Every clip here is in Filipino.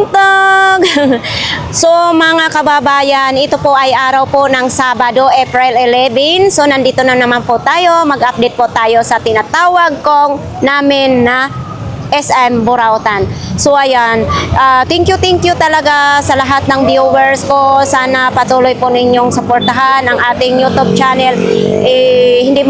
Tungtog! So mga kababayan, ito po ay araw po ng Sabado, April 11. So nandito na naman po tayo, mag-update po tayo sa tinatawag kong namin na SM Burautan. So ayan, thank you talaga sa lahat ng viewers ko. Sana patuloy po ninyong suportahan ang ating YouTube channel. Hindi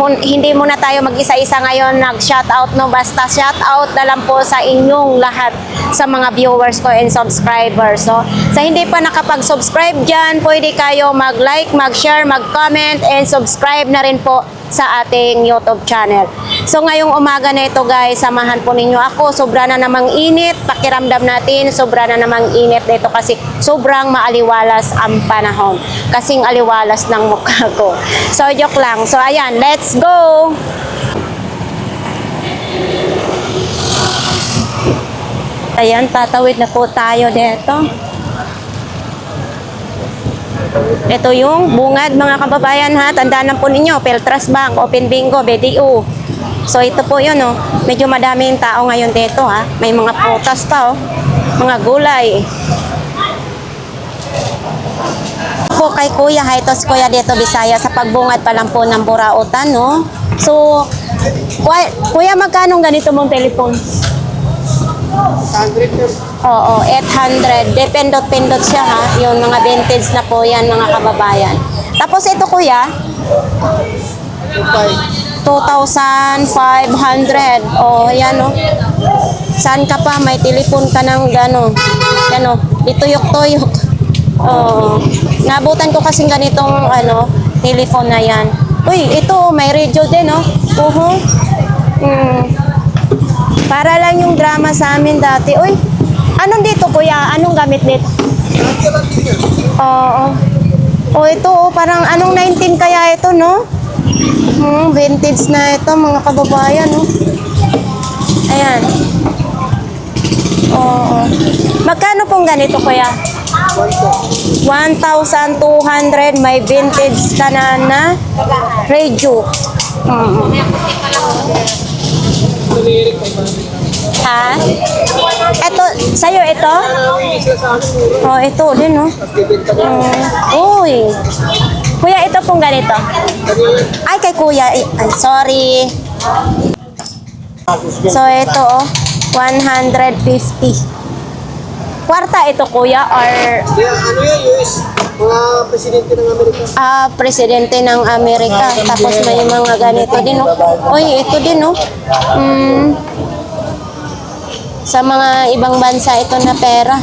muna tayo mag-isa-isa ngayon nag-shoutout, no? Basta shoutout na lang po sa inyong lahat, sa mga viewers ko and subscribers. So sa hindi pa nakapag-subscribe dyan, pwede kayo mag-like, mag-share, mag-comment, and subscribe na rin po sa ating YouTube channel. So ngayong umaga na ito guys, samahan po ninyo ako. Sobra na namang init, pakiramdam natin, sobra na namang init dito kasi sobrang maaliwalas ang panahon. Kasing aliwalas ng mukha ko. So joke lang. So ayan, let's go! Ayan, tatawid na po tayo dito. Ito yung bungad mga kababayan ha. Tandaan po ninyo, Peltras Bank, Open Bingo, BDO. So ito po yun oh. Medyo madaming tao ngayon dito ha. May mga prutas pa oh. Mga gulay. Po kay Kuya, hi tos Kuya dito Bisaya sa pagbungad pa lang po ng Burautan no. So Kuya, magkano ganito mong telephone? 100. Oo, 800. Dependot-pendot siya ha. Yung mga vintage na po yan mga kababayan. Tapos ito kuya, 2,500. Oh, yan oh. Saan ka pa? May telepon ka ng gano. Yan oh. Ituyok-tuyok. Oh. Nabutan ko kasing ganitong ano, telephone na yan. Uy, ito may radio din oh. Para lang yung drama sa amin dati. Uy, anong dito kuya? Anong gamit dito? Oo. Oh, ito oh, parang anong 19 kaya ito, no? Vintage na ito, mga kababayan, no? Ayan. Oo. Magkano pong ganito kuya? 1,200. May vintage ka na radio. Ha? Ito, sa'yo ito? Oh, ito din, no? Uy. Kuya, ito pong ganito. Ay, kay kuya. Ay, sorry. So, ito, oh. 150. Kwarta ito, kuya, or... Ano yan, US? Mga presidente ng Amerika. Presidente ng Amerika. Tapos may mga ganito din, no? Uy, ito din, no? Sa mga ibang bansa ito na pera.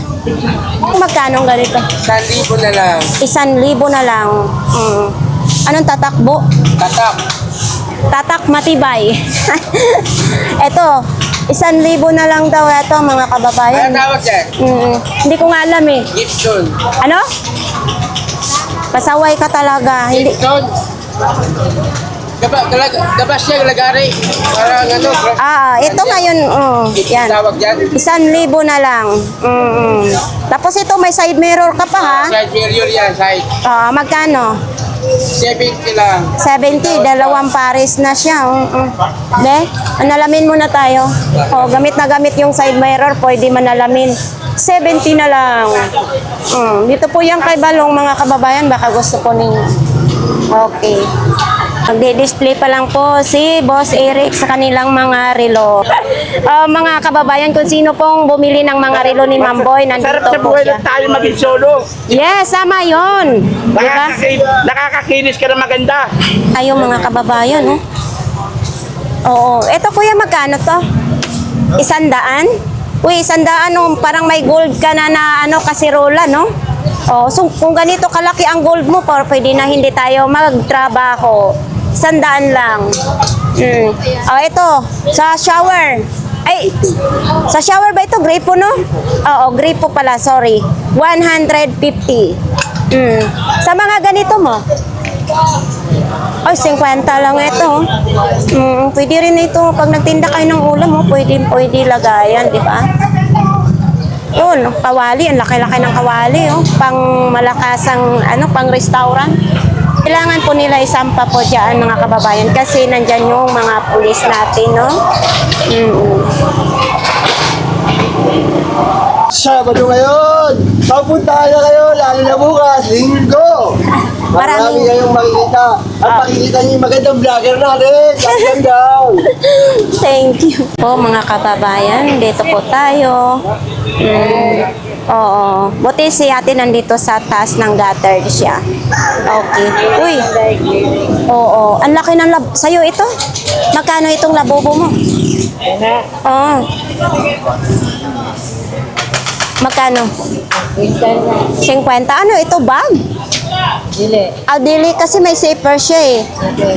Magkano ganito? 1,000 na lang. 1,000 na lang. Anong tatakbo? Tatak. Tatak matibay. Ito, 1,000 na lang daw ito mga kababayan. Ano tawag dyan? Hindi ko nga alam eh. Gibson. Ano? Pasaway ka talaga. Hindi. Gibson. Gabas siya, lagari. Parang ano. Ito ngayon, yan. Tawag dyan. 1,000 na lang. Tapos ito may side mirror ka pa ha? Side mirror yan, side. Magkano? 70 lang. 70, dalawang pares na siya. De, manalamin muna tayo. Gamit na gamit yung side mirror, pwede manalamin. 70 na lang. Dito po yung kay Balong mga kababayan, baka gusto po ninyo. Okay. Magdi-display pa lang po si Boss Eric sa kanilang mga relo. Mga kababayan, kung sino pong bumili ng mga relo ni Ma'am Boy, nandito Sarap sa po buhay siya. lang tayo maging solo. Yes, sama yun. Diba? Nakakakinis ka na maganda. Ayun mga kababayan, no? Oo. Ito kuya, magkano to? 100? Uy, 100, no? Parang may gold ka na ano, kasirola, no? So kung ganito kalaki ang gold mo, pwede na hindi tayo magtrabaho. 100 lang. Ito, sa shower. Ay, sa shower ba ito? Gripo, no? Oo, gripo pala, sorry. 150. Sa mga ganito mo? Ay, 50 lang ito. Pwede rin ito. Pag nagtinda kayo ng ulam, pwede lagayan, di ba? Yun, kawali. Ang laki-laki ng kawali. Pang malakasang, pang restaurant. Kailangan po nila isampa po dyan mga kababayan kasi nandyan yung mga pulis natin, no? Sabado ngayon! Papunta na kayo, lalo na bukas, linggo! Marami kayong makikita. At makikita niyo yung magandang vlogger natin. Lagyan daw! Thank you po mga kababayan. Dito po tayo. Oo. Buti si ate nandito sa taas ng gutter siya. Okay. Uy. Oo. Ang laki ng sa'yo ito? Magkano itong labobo mo? Oo. Magkano? 50. Ano ito, bag? Dili. Dili kasi may zipper siya eh.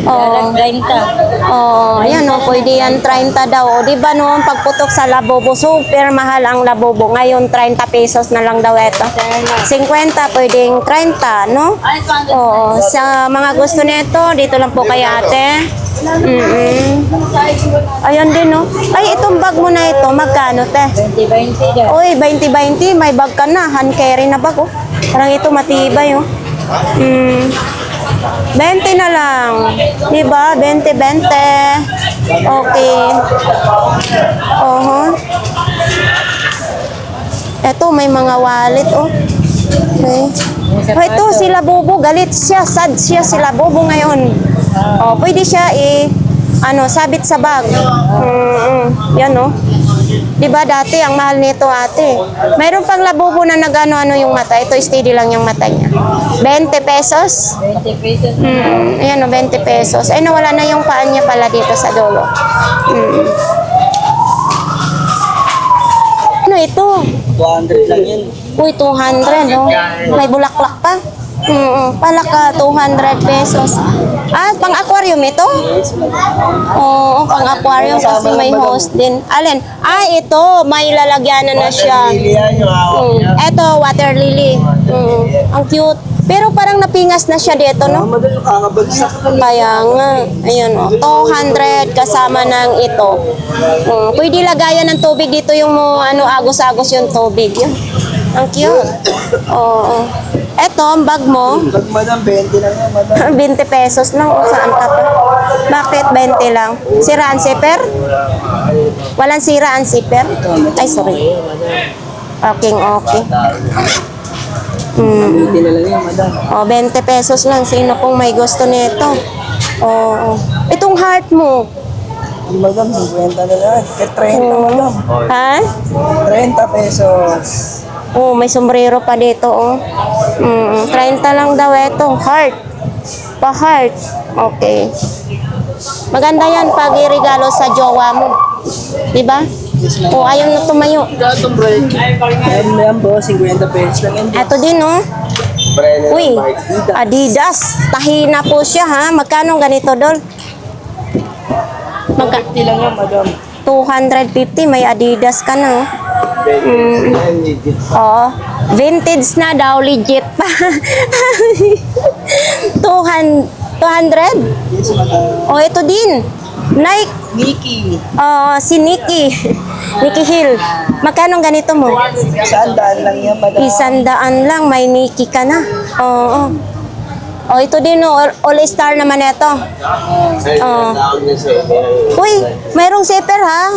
Oo. 30. Ayan o, pwede yan 30 daw. O, di ba noong pagputok sa labobo, super mahal ang labobo. Ngayon, 30 pesos na lang daw ito. 50, pwedeng 30, no? Oo, sa mga gusto nito, dito lang po kay ate. Ayun din, no? Ay, itong bag mo na ito, magkano, te? 20 daw. Uy, 20-20, may bag ka na. Hand carry na bag, oh. Parang ito matibay, oh. 20 na lang. Diba? 20-20. Okay. Ito, may mga wallet, oh. Okay. Oh, ito, sila Bobo, galit siya. Sad siya, sila Bobo ngayon. Oh, pwede siya sabit sa bag. Yan, oh. Diba dati, ang mahal nito ate. Mayroon pang labubo na nag-ano yung mata. Ito, steady lang yung mata niya. 20 pesos. 20 pesos. Ayan o, 20 pesos. Ay, nawala na yung paan niya pala dito sa dulo. Ano ito? 200 lang yun. Uy, 200, no? May bulaklak pa. Palaka, 200 pesos. Pang aquarium ito? Oo, pang aquarium kasi may host din. Alin? Ito, may lalagyanan na siya. Ito, water lily. Ang cute. Pero parang napingas na siya dito, no? Madali kakabagsak. Kaya nga, ayun o, 200 kasama ng ito. Pwede lagayan ng tubig dito yung agos-agos yung tubig. Yun. Ang cute. Oo. Eto, ang bag mo, Pag madam, 20 lang yan, madam. 20 pesos lang. O, saan ka pa? Bakit 20 lang? Sira ang zipper? Walang sira ang zipper? Ay, sorry. Okay. 20 na lang yan, madam. 20 pesos lang. Sino pong may gusto nito? Oo. Itong heart mo. Madam, 50 na lang. Kaya 30, madam. Ha? 30 pesos. May sombrero pa dito, oh. 30 lang daw ito. Heart. Pa-heart. Okay. Maganda yan pag iregalo sa jowa mo. Diba? Ayaw na tumayo. Gatong break. Ayan yan, boss. 50 pesos lang yan. Ito din, oh. Uy, Adidas. Tahina po siya, ha? Magkano ganito, Dol? 50 lang yan, madam. 250. May Adidas ka na, oh. Oo. Vintage na daw, legit pa. 200? Yes, madam. Oh, ito din. Nike. Nikki. Si Nikki. Nikki Hill. Magkano ganito mo? 100 lang yan, madam. 100 lang, may Nikki ka na. Oo. Oh, ito din, all-star naman ito. Uy, mayroong zipper ha.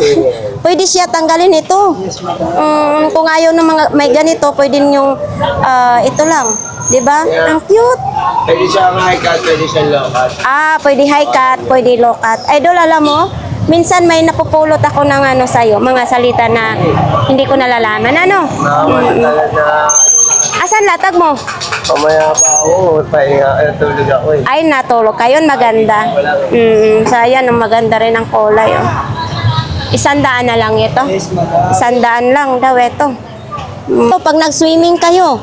Pwede siya tanggalin ito. Yes, madam. Kung ayaw ng mga may ganito, pwede yung ito lang. Diba? Ang cute. Pwede siya high cut, pwede siya low cut. Pwede high cut, pwede low cut. Idol, alam mo, minsan may napupulot ako ng sa'yo, mga salita na hindi ko nalalaman. Ano? Asan latag mo? Pamaya pa ako, tulog ako eh. Ay, natulog ka. Yun, maganda. So, ayan, maganda rin ang kulay. 100 na lang ito. Yes, madam. 100 lang daw ito. Pag nag-swimming kayo,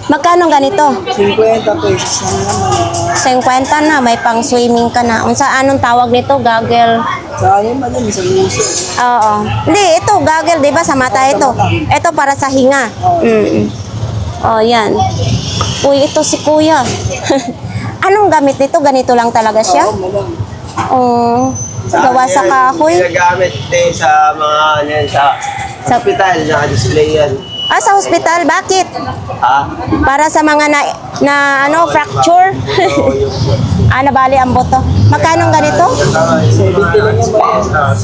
magkano ganito? 50 pesos lang yan, madam. 50 na, may pang swimming ka na. Anong tawag nito? Goggle. Sa akin, madam, isang uso. Oo. Hindi, ito, goggle, di ba? Sa mata ito. Ito para sa hinga. Yan. Uy, ito si kuya. Anong gamit nito? Ganito lang talaga siya? Oo, madam. Gawa sa kahoy. Ginagamit din sa mga sa hospital, naka-display yan. Ah, sa hospital, bakit? Ha? Para sa mga fracture? Nabali ang boto. Magkano ganito? 70 lang yan.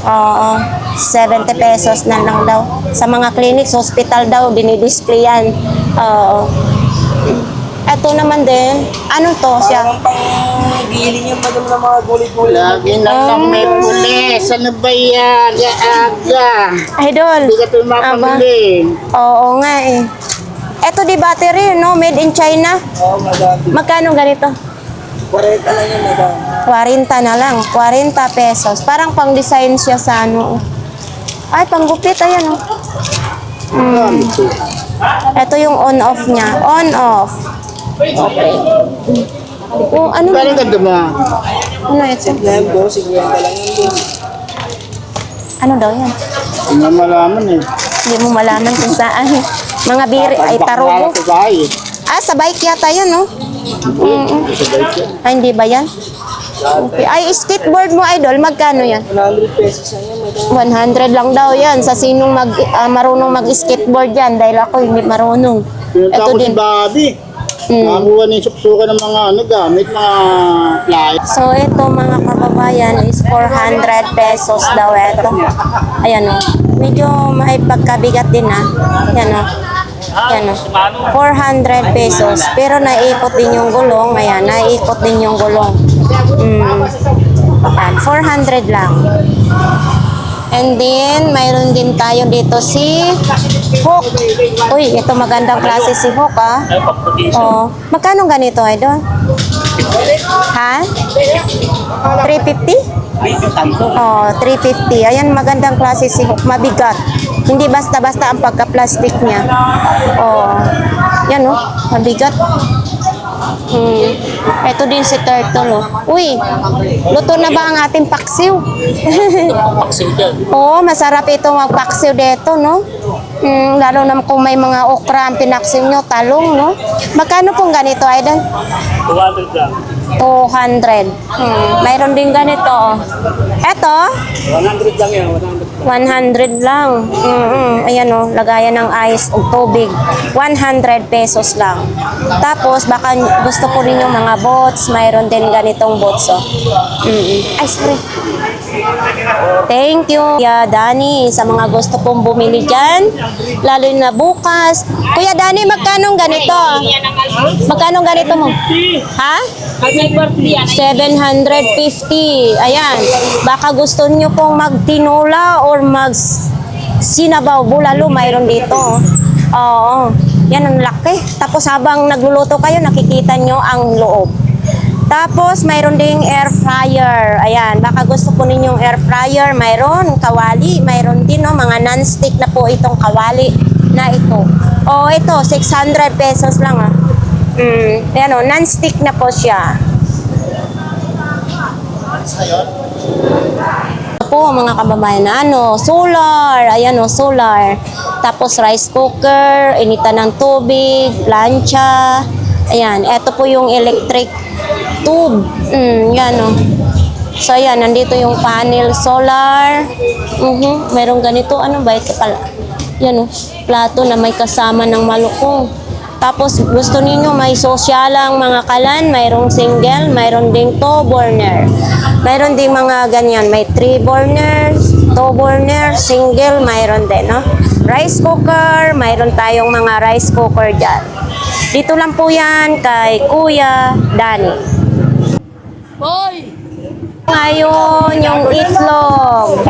Oo, 70 pesos na lang daw. Sa mga clinics, hospital daw, dinidisplay yan. Oo. Ito naman din, ano to siya? Giling yung madam ng mga gulit-gulit. Lagi na lang may pulis. Ano ba yan? Aga. Idol. Hindi ka ito mapamili. Oo nga eh. Ito di battery, no? Made in China. Oo, madam. Magkano ganito? 40 lang yan, madam. 40 na lang. 40 pesos. Parang pang design siya sa ano. Ay, pang gupit. Ayan, oh. Ito yung on-off niya. On-off. Okay. Oh, ano? Parang ganda mo. Ano ito? Yan, boss. 50 lang yan, boss. Ano daw yan? Hindi mo malaman eh. Hindi mo malaman kung saan. Mga biri ay tarugo. Sa bahay. Sa bike yata yan, no? Ay, hindi ba yan? Okay. Ay, skateboard mo, idol, magkano yan? 100 pesos lang yan, madam. 100 lang daw yan sa sinong marunong mag-skateboard yan dahil ako hindi marunong. Pinunta Ito ko si din. Bobby. Nakakuha niya yung supsukan ng mga gamit, mga fly. So, ito mga kababayan is 400 pesos daw ito. Ayan o. Medyo may pagkabigat din Ayan o. Ayan o. 400 pesos. Pero naiikot din yung gulong. Ayan, naiikot din yung gulong. Ayan, 400 lang. And then, mayroon din tayo dito si Hook. Uy, ito magandang klase si Hook, Oh, magkano ganito, idol? Ha? 350? Oh, 350. Ayan, magandang klase si Hook. Mabigat. Hindi basta-basta ang pagka-plastic niya. Oh, yan oh, mabigat. Ito din si Turtle, oh. Uy, luto na ba ang ating paksiw? Oo, masarap ito magpaksiw dito, no? Lalo na kung may mga okra ang pinaksiw nyo, talong, no? Magkano pong ganito, Idol? 200 lang. 200. Mayroon din ganito, oh. Eto? 100 lang yan, 100 100. lang. Ayan o, lagayan ng ice o tubig. 100 pesos lang. Tapos, baka gusto po ninyo mga bots, mayroon din ganitong bots, oh. Ay, sorry. Thank you, Kuya Dani, sa mga gusto pong bumili dyan. Lalo na bukas. Kuya Dani, magkano ganito? Magkano ganito mo? Ha? 750. Ayan. Baka gusto nyo pong magtinola or sinabaw, bulalo, mayroon dito. Oo. Yan ang laki. Tapos habang nagluluto kayo, nakikita nyo ang loob. Tapos, mayroon ding air fryer. Ayan, baka gusto po ninyong air fryer. Mayroon, kawali. Mayroon din, no, mga non-stick na po itong kawali na ito. O, ito, 600 pesos lang, Ayan, non-stick na po siya. Po mga kababayan, solar, ayan solar. Tapos rice cooker, initan ng tubig, plancha. Ayan, ito po yung electric tube. Yan So ayan, nandito yung panel solar. Merong ganito, ano ba ito pala? Yan plato na may kasama ng malukong. Tapos gusto niyo may sosyalang mga kalan, mayroong single, mayroon ding 2 burner. Mayroon ding mga ganyan, may 3 burners, 2 burner, single, mayroon din, no? Rice cooker, mayroon tayong mga rice cooker dyan. Dito lang po yan kay Kuya Dani. Ngayon, yung itlog.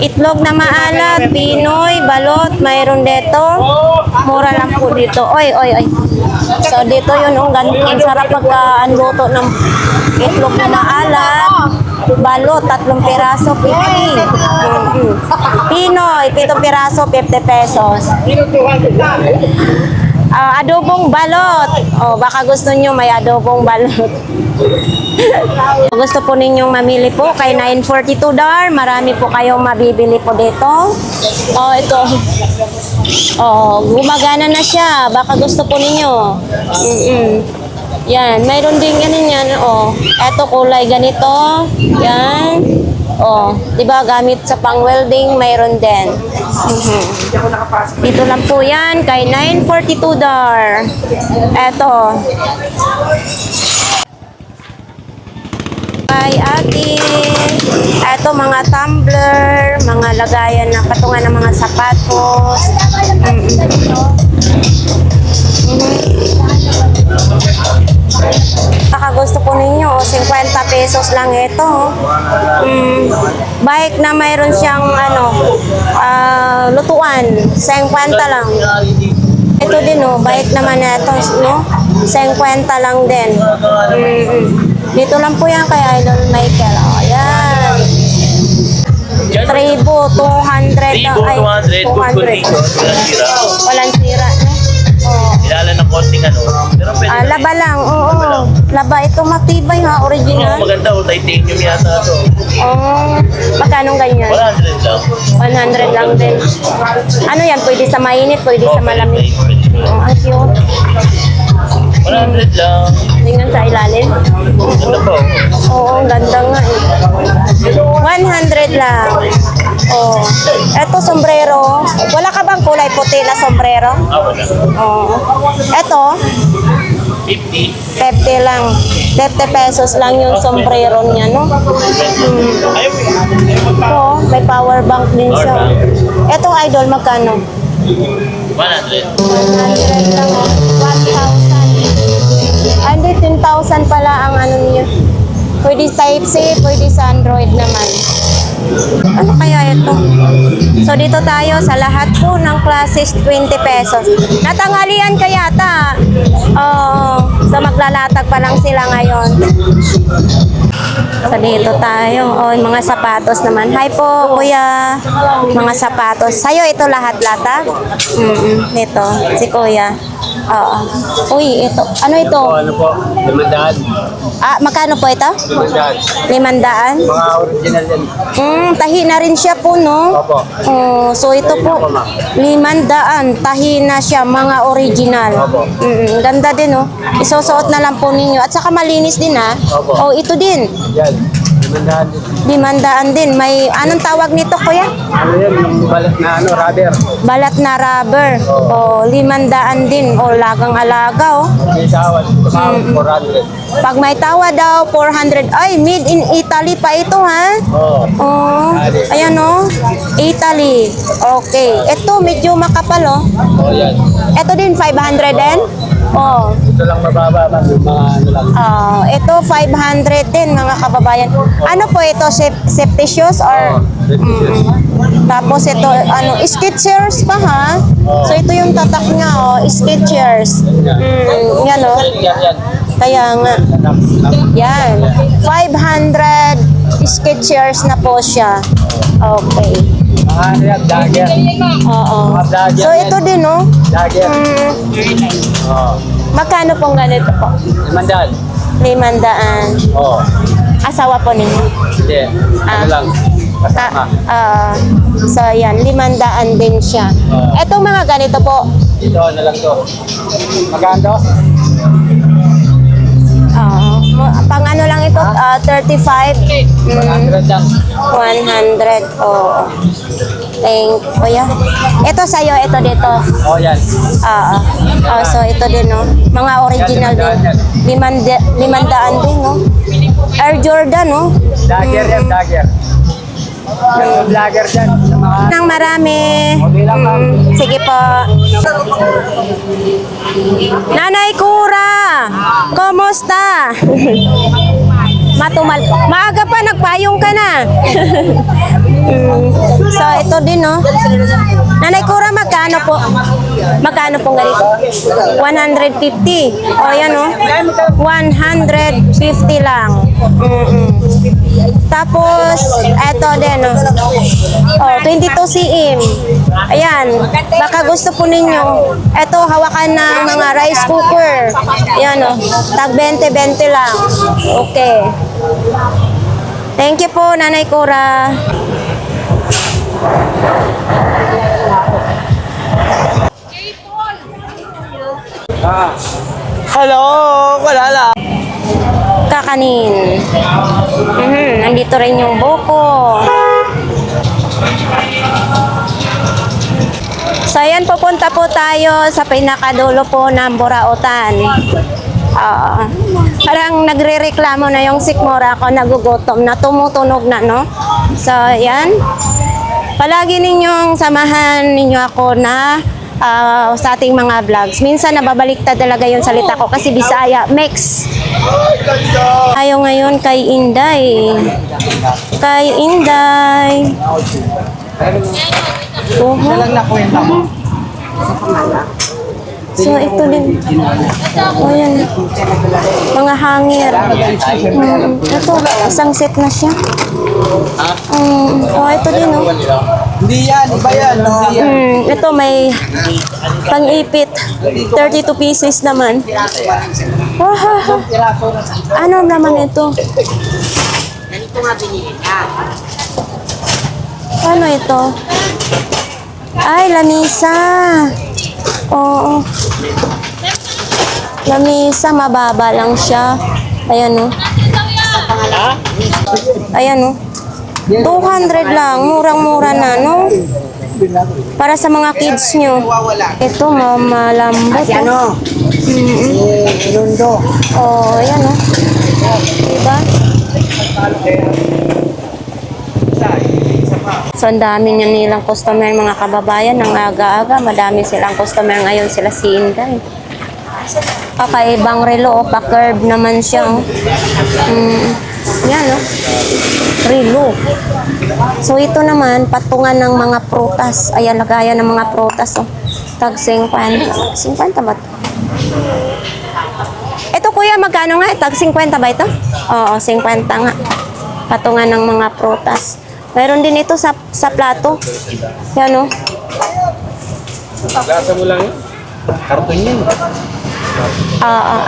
Itlog na maalat, Pinoy, balot, mayroon dito. Mura lang po dito. Oy. So, dito yun, ang sarap pagka-anluto ng itlog na maalat. Balot, 3 piraso, 50. Pinoy, 7 piraso, 50 pesos. Adobong balot. Baka gusto nyo may adobong balot. Gusto po ninyong mamili po kay $9.42. Marami po kayong mabibili po dito. Ito. Gumagana na siya. Baka gusto po ninyo. Yan. Mayroon din ganun yan. Ito kulay ganito. Yan. Oh, 'di ba gamit sa pang-welding, mayroon din. Dito lang po 'yan kay 942 dar. Eto. Kay ate. Eto mga tumbler, mga lagayan na patungan ng mga sapatos. Baka gusto po ninyo, 50 pesos lang ito. Bike na mayroon siyang lutuan, 50 lang. Ito din bike naman na ito, no? 50 lang din. Dito lang po yan kay Idol Michael. Oh, yan. Tribo, 200. Ay, 200. Walang sira. Oh. Kilala ng konting pero pwede Laba lang, oo. Laba ito matibay ha, original. maganda titanium yata ito. Oh, magkano ganyan? 100 lang. 100 lang din. Ano yan? Pwede sa mainit, pwede sa malamig. Oh, ang cute. 100 lang. Tingnan sa ilalim. Ganda po. Oo, ang ganda nga eh. 100 lang. Oh. Eto, sombrero. Wala ka bang kulay puti na sombrero? Wala. Oo. Eto, 50. 50 lang. 50 pesos lang yung sombrero niya, no? Ayaw Oo, may power bank din siya. Etong Idol, magkano? 100. 100 lang, 1,000. Ah, hindi, 10,000 pala ang ano niya. Pwede Type-C, pwede sa Android naman. Ano kaya ito? So, dito tayo sa lahat po ng classes, 20 pesos. Natanghalian kaya ta. So, maglalatag pa lang sila ngayon. So, dito tayo. Yung mga sapatos naman. Hi po, kuya. Mga sapatos. Sa'yo ito lahat-lata? Ito, si kuya. Oo. Uy, ito. Ano ito? Ano po? 500. Magkano po ito? 500. 500? Mga original yan. Tahi na rin siya po, no? Opo. So ito po, 500. Tahi na siya, mga original. Opo. Ganda din, no? Isusuot na lang po ninyo. At saka malinis din, ha? Opo. Oh, ito din. Yan. 500 din. 500 din. May, anong tawag nito, kuya? Ano yan? Yung balat na rubber. Balat na rubber. Oh, 500 din. Oh, lagang-alaga, oh. May tawad. 400. Pag may tawa daw, 400. Ay, made in Italy pa ito, ha? Oo. Oh, ayan oh. Italy. Okay. Ito medyo makapal oh. Oh, yan. Ito din 500 din. Oh. Ito lang mababa man. Yung mga ano lang. Ito 500 din mga kababayan. Ano po ito? Safety shoes or tapos ito Skechers pa ha? So ito yung tatak niya oh, Skechers. Yan oh. Yan. Kaya nga. Yan. 500 Skechers na po siya. Okay. Mga ano yan, dagger. Oo. Dagger So yan. ito din oh. Dagger. Oo. Magkano pong ganito po? 500. 500. Oo. Asawa po ninyo? Hindi. Ano lang. Kasama. So yan, 500 din siya. Etong mga ganito po. Ito, ano lang to. Magkano? Pang ano lang ito? 35. 100 lang. 100. Oh. Thank kuya. Ito sa'yo, ito dito. Oh, yan. So ito din, no? Mga original din. 500 din, no? Air Jordan, no? Dagger yan, dagger. Yung vlogger dyan. Sa mga... Nang marami. Okay lang, ma'am. Sige po. Nanay Kura, kumusta? Matumal. Maaga pa, nagpayong ka na. So, ito din, no? Nanay Kura, magkano po? Magkano pong ganito? 150. O, yan, no? 150 lang. Tapos, eto din, no? Oh, 22 cm. Ayan. Baka gusto po ninyo. Eto, hawakan ng mga rice cooker. Ayan, no? Tag 20-20 lang. Okay. Thank you po, Nanay Cora. Hello! Wala lang. kakanin. Nandito rin yung buko. So, ayan, pupunta po tayo sa pinakadulo po ng Burautan. Parang nagre-reklamo na yung sikmura ko, nagugutom na, tumutunog na, no? So, ayan. Palagi ninyong samahan ninyo ako na sa ating mga vlogs. Minsan nababaliktad talaga yung salita ko kasi Bisaya mix. Tayo ngayon kay Inday. Kay Inday. So, ito din. O, yan. Mga hangir. Ito, isang set na siya. Ito din, oh. Hindi yan, iba yan. Hindi yan. Ito, may pang-ipit. 32 pieces naman. Ano naman ito? Ano ito? Ay, lamisa. Oo. Lamisa, mababa lang siya. Ayan, oh. Ayan, oh. 200 lang. Murang-mura na, no? Para sa mga kids nyo. Ito, malambot. Ano? Inundo. Oh, ayan, oh. Diba? So, ang dami niya nilang customer, mga kababayan, ng aga-aga. Madami silang customer ngayon, sila si Inday. Kakaibang relo, pa-curve naman siya. Oh. Yan, oh. Relo. So, ito naman, patungan ng mga prutas. Ayan, lagayan ng mga prutas, oh. Tag 50. 50 ba ito? Ito, kuya, magkano nga? Tag 50 ba ito? Oo, 50 nga. Patungan ng mga prutas. Mayroon din ito sa plato. Yan, oh. Lasa mo lang yun. Karton yan.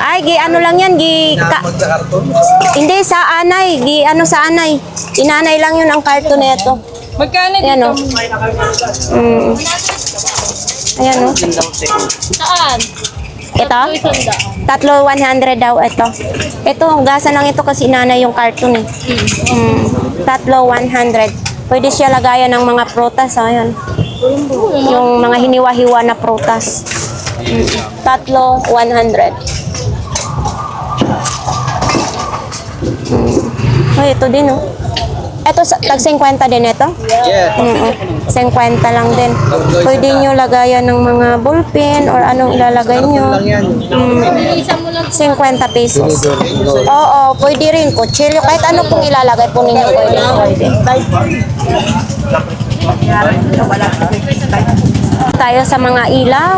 Ay, ano lang yan, Nakapag sa karton. hindi, sa anay. Sa anay. Inanay lang yun ang karton na ito. Magkano Ayan, dito? oh. Ayan, oh. Saan? Ito? Tatlo 100 daw ito. Ito, gasan lang ito kasi inanay yung karton eh. Tatlo 100. Pwede siya lagayan ng mga prutas. Ayan. Yung mga hiniwa-hiwa na prutas. Tatlo 100. Ay, ito din, oh. Ito, tag 50 din ito? Yeah. 50 lang din. Pwede nyo lagayan ng mga ballpen or anong ilalagay nyo. Lang yan. 50 pesos. Oo, pwede rin. Kutsilyo, kahit ano pong ilalagay po ninyo, pwede. Tayo sa mga ilaw.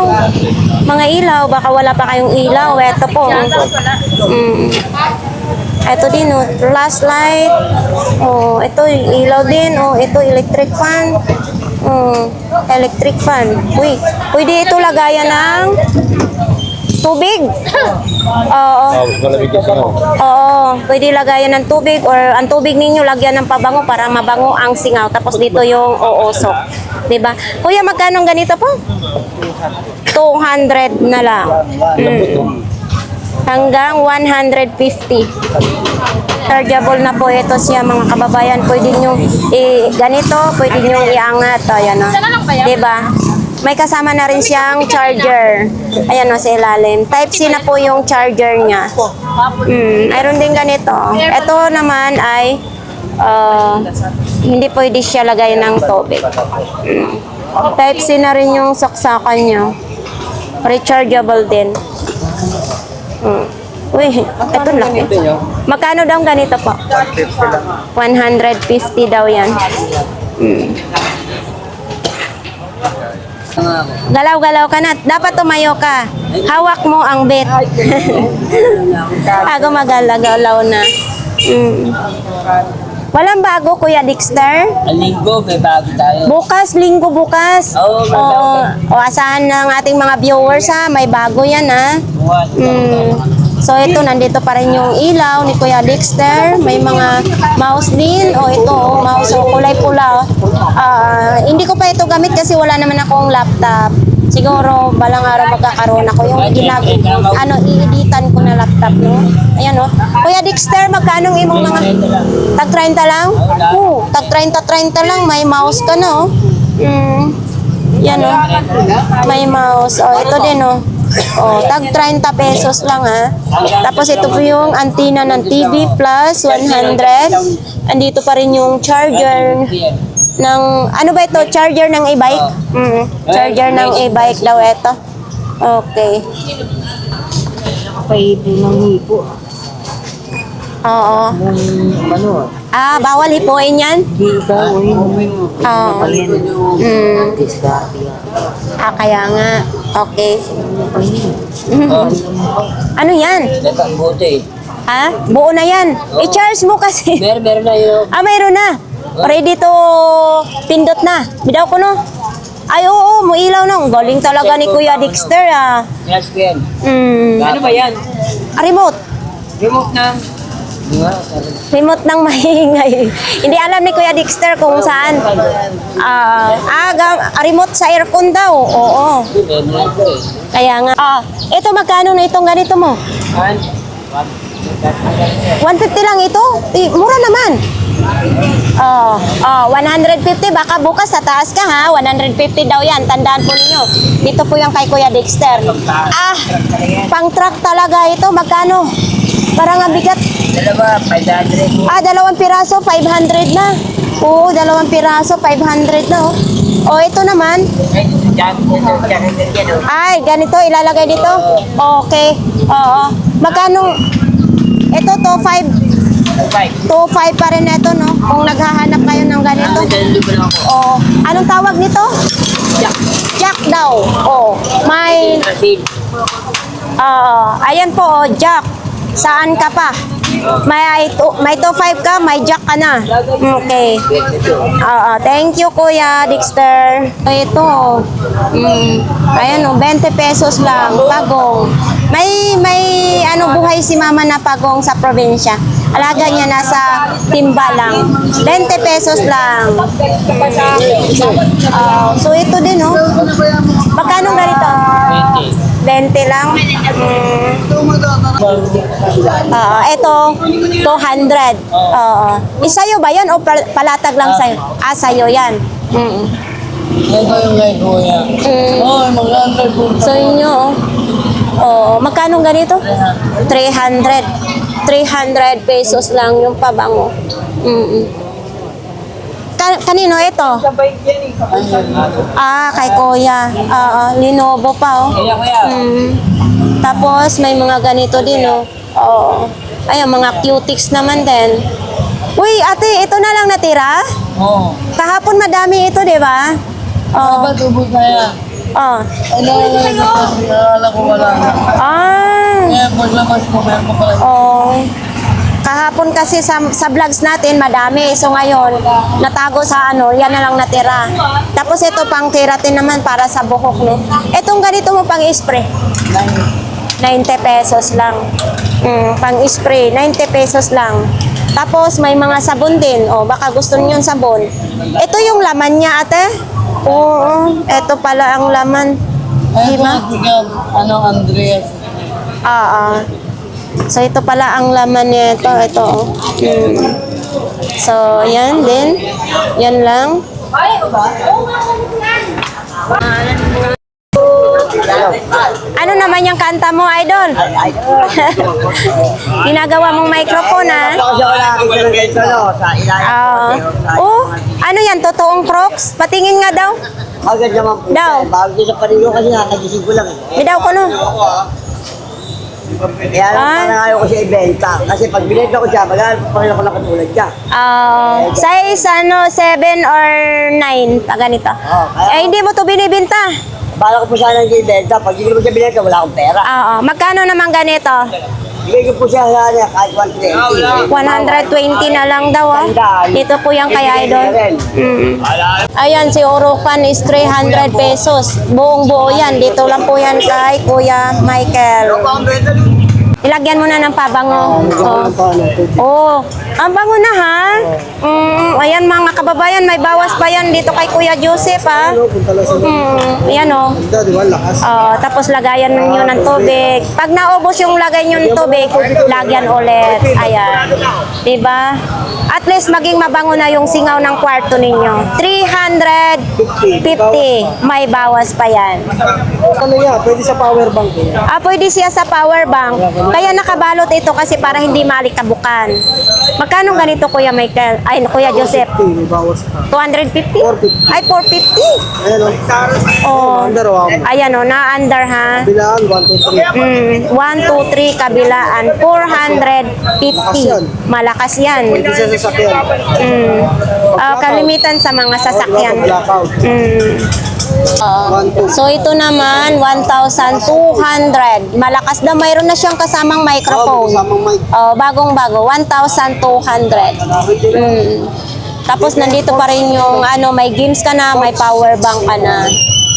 Mga ilaw, baka wala pa kayong ilaw. Ito po. Ito din, oh, flashlight. Oh, ito ilaw din. Oh, ito electric fan. Electric fan. Uy, pwede ito lagayan ng tubig. Oo. Oo, pwede lagayan ng tubig or ang tubig ninyo lagyan ng pabango para mabango ang singaw. Tapos dito yung uusok. 'Di ba? Kuya, magkano ang ganito po? 200 na lang. Hanggang 150. Chargeable na po ito siya, mga kababayan. Pwede nyo ganito, pwede nyo iangat. Ayan, o. Diba? May kasama na rin siyang charger. Ayan, o, sa ilalim. Type-C na po yung charger niya. Mayroon din ganito. Ito naman ay hindi pwede siya lagay ng tubig. Type-C na rin yung saksakan niya. Rechargeable din. Uy, ito laki. Magkano daw ganito po? 150 daw yan. Galaw-galaw ka na. Dapat tumayo ka. Hawak mo ang bet. Gumagalaw na. Walang bago, Kuya Dexter? Linggo, may bago tayo. Bukas, linggo bukas. Oo, may bago. O, asahan ng ating mga viewers ha. May bago yan ha. So ito, nandito pa rin yung ilaw ni Kuya Dexter. May mga mouse din. O ito, mouse. O, kulay pula. Hindi ko pa ito gamit kasi wala naman akong laptop. Siguro, balang araw magkakaroon ako yung i-editan ko na laptop, no? Ayan, no? Kuya Dexter, Dexter, magkano ang imong mga... Tag 30 lang? Oo, tag 30 lang. May mouse ka na, oh. Yan, oh. May mouse. Oh, ito din, oh. Oh, tag 30 pesos lang, ha. Tapos ito po yung antenna ng TV plus 100. Andito pa rin yung charger ng... Ano ba ito? Charger ng e-bike? Charger ng e-bike daw ito. Okay. Oo. Bawal hipuin yan? Oo. Kaya nga. Okay. Ano yan? Ito ang buti. Ha? Buo na yan. I-charge mo kasi. Meron na yun. Mayroon na. Ready to pindot na. Bidaw ko, no? Ay, oo, mo ilaw na. Ang galing talaga ni Kuya Dexter, ah. Yes, Ken. Ano ba yan? Remote. Remote ng... Remote ng maingay. Hindi alam ni Kuya Dexter kung saan. Remote sa aircon daw. Oo. Meron na ito eh. Kaya nga. Ito magkano na itong ganito mo? 150 lang ito? Mura naman. 150. Baka bukas sa taas ka, ha? 150 daw yan. Tandaan po ninyo. Dito po yung kay Kuya Dexter. Pang truck talaga ito. Magkano? Parang ang bigat. Dalawa, 500. Dalawang piraso, 500 na. Oo, dalawang piraso, 500 na, oh. Ito naman. Ay, ganito, ilalagay dito. Okay. Oo. Magkano? Ito, 2.5 pa rin ito, no? Kung naghahanap kayo ng ganito. Anong tawag nito? Jack daw. May... ayan po, jack. Saan ka pa? May 2.5 ka, may jack ka na. Okay. Thank you, Kuya Dexter. Ito. Ayan, 20 pesos lang. Pagong. May buhay si mama na pagong sa probinsya. Alaga niya nasa timba lang. 20 pesos lang. So ito din, oh. Magkano ganito? 20 lang. Ito 200. Isayo ba yan o palatag lang sa'yo? Sa'yo yan. Ito yung kay Kuya. Maganda po. So inyo, magkano ganito? 300 pesos lang yung pabango. Kanino ito? Kay Kuya. Lenovo pa, oh. Kuya. Tapos may mga ganito din, oh. Ayun, mga cutics naman din. Uy, ate, ito na lang natira? Oo. Kahapon madami ito, di ba? Ba't ubos na yan? Naalala ko wala na. Kaya paglabas ko, meron ko pala. Kahapon kasi sa vlogs natin madami. So ngayon, natago sa yan na lang natira. Tapos ito pang keratin naman para sa buhok, no? Itong ganito mo pang spray. 90 pesos lang. Pang spray, 90 pesos lang. Tapos may mga sabon din. Baka gusto niyo yung sabon. Ito yung laman niya, ate. Oo, ito pala ang laman. Diba? Andreas. So ito pala ang laman nito. Ito. So yan din. Yan lang. Ano naman yung kanta mo, idol? Ginagawa mong microphone, ha? Ano yan? Totoong Crocs? Patingin nga daw. Agad naman po. Daw. Bago din sa panilo kasi nakagising ko lang. Bidaw ko, no? Kaya parang ayaw ko siya ibenta. Kasi pag binenta ko siya, magkano pa rin ako nakatulad siya. Size 7 or 9, pag ganito. Hindi mo to binibenta. Bala ko po sana yung ibenta. Pag hindi ko siya binenta, wala akong pera. Magkano naman ganito? Bigay ko po siya sana kahit 120. 120 na lang daw, ah. Ito po yung kay Idol. Ayan, si Orokan is 300 pesos. Buong buo yan. Dito lang po yan kay Kuya Michael. Ilagyan mo na ng pabango. Ang bango na ha? Ayan mga kababayan, may bawas pa yan dito kay Kuya Joseph ha. Ano, punta lang sa Ayan o. ganda, di ba? Lakas. Tapos lagayan nyo ng tubig. Pag naubos yung lagay nyo ng tubig, lagyan ulit. Ayan. Diba? At least maging mabango na yung singaw ng kwarto ninyo. 350. May bawas pa yan. Ano yan? Pwede sa power bank eh. Pwede siya sa power bank. Kaya nakabalot ito kasi para hindi malikabukan. Magkano ganito Kuya Michael? Ay, Kuya Joseph. May bawas pa. 250? 450. Ay, 450. Ayan o. Oh. Under o. Ayan o, na-under ha. Bilaan, 1, 2, 3. 1, 2, 3 kabilaan. 450. Malakas yan. Pwede sa sasakyan. Kalimitan sa mga sasakyan. Blackout. 1, 2. So ito naman 1,200. Malakas na, mayroon na siyang kasamang microphone. Kasamang mic. Bagong-bago 1,200. Tapos nandito pa rin yung may games ka na, may power bank ka na.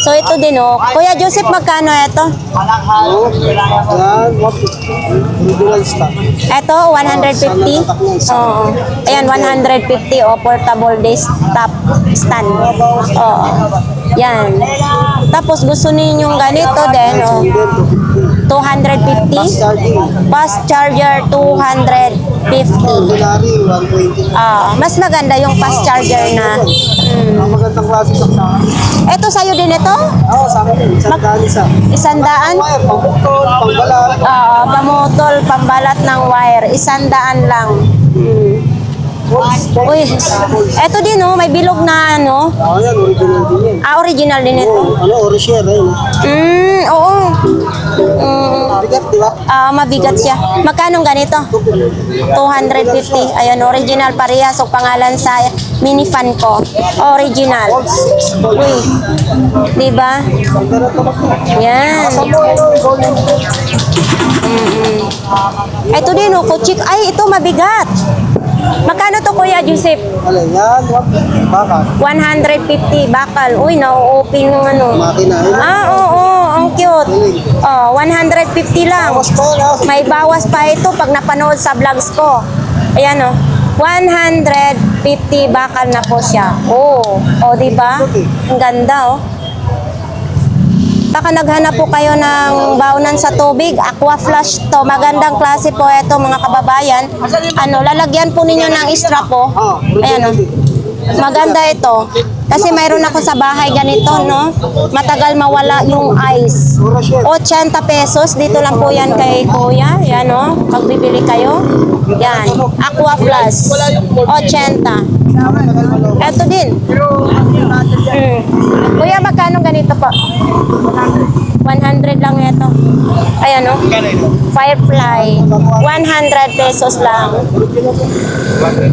So ito din Kuya Joseph, magkano ito? Ayan, 150. Original stock. Ito 150. Oo. Ayan 150 portable desktop stand. Oo. Yan. Tapos gusto ninyong ganito din 250. Fast charger 250. Ordinary, 120. Mas maganda yung fast charger na. Ang magandang klase sa akin. Ito sa'yo din ito? Oo, sa akin din. Isang daan isa. 100? Wire, pambukton, pangbalat. Pamutol, pambalat ng wire. 100 lang. Uy, eto din may bilog na Yan, original din yan. original din ito. Orishare, ayun. Oo. Bigat, di ba? Mabigat siya. Magkano ganito? 250. Ayan, original parehas o pangalan sa mini fan ko. Original. Uy. Di ba? Yan. Ito din kuchik. Ay, ito mabigat. Magkano to Kuya Joseph? Alin yan, bakal. 150 bakal. Uy, na-open ng Makina, ayun. Oo, ang cute. 150 lang. Bawas pa yan, May bawas pa ito pag napanood sa vlogs ko. Ayan 150 bakal na po siya. Di ba? Ang ganda Baka naghanap po kayo ng baunan sa tubig, aqua flash to. Magandang klase po ito mga kababayan. Lalagyan po ninyo ng strap po. Ayan Maganda ito. Kasi mayroon ako sa bahay ganito, Matagal mawala yung ice. 80 pesos. Dito lang po yan kay Kuya. Yan, Pag bibili kayo. Yan. Aqua Flash. 80. Ito din. Kuya, magkano ganito po? 100 lang ito. Ayan, Firefly. 100 pesos lang.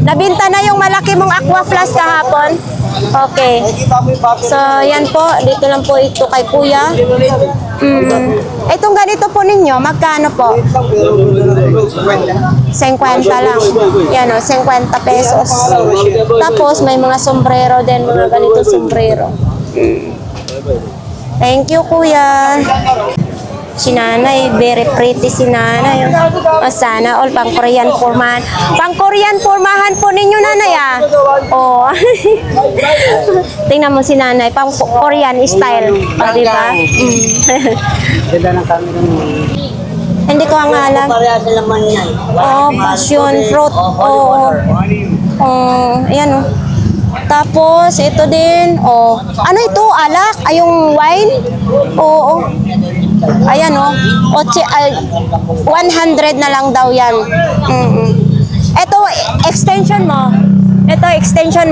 Nabinta na yung malaki mong Aqua Flash kahapon. Okay. So, yan po. Dito lang po ito kay Kuya. Itong ganito po ninyo, magkano po? 50 lang. Yan 50 pesos. Tapos, may mga sombrero din. Mga ganito sombrero. Thank you, Kuya. Si Nanay, very pretty si Nanay. Sana all pang Korean pormahan. Pang Korean pormahan po ninyo, Nanay Tingnan mo si Nanay, pang Korean style. Diba? Ganda ng camera mo. Hindi ko ang alam. Parehas sa laman yan. Passion fruit. Ayan Tapos, ito din. Ano ito? Alak? Ay, yung wine? Oo. Ayan 100 na lang daw yan. Ito, extension mo. Extension.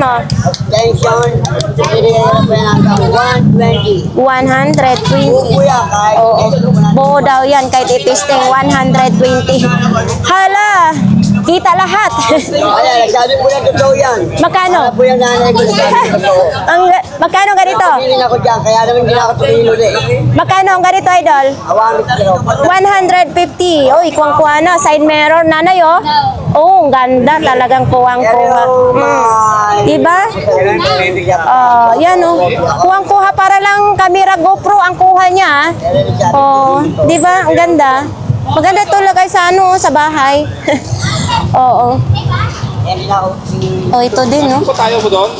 Pwede hanggang 120. 120. Kuya, kahit Buo daw yan, kahit itesting 120. Hala! Kita lahat. nagsabi po na totoo yan. Magkano? Po yung nanay ko nagsabi totoo. Magkano ganito? Piling ako dyan, kaya naman hindi ako tumino Magkano ang ganito, Idol? Awamit ko. 150. Uy, kuwang-kuha na. Side mirror, Nanay, ang ganda. Talagang kuwang-kuha. Diba? Yan, Kuwang-kuha para lang camera GoPro ang kuha niya. Diba? Ang ganda. Maganda ito lagay sa sa bahay. Oo. Yan din ako. Oh, ito din, no? Tayo mo doon?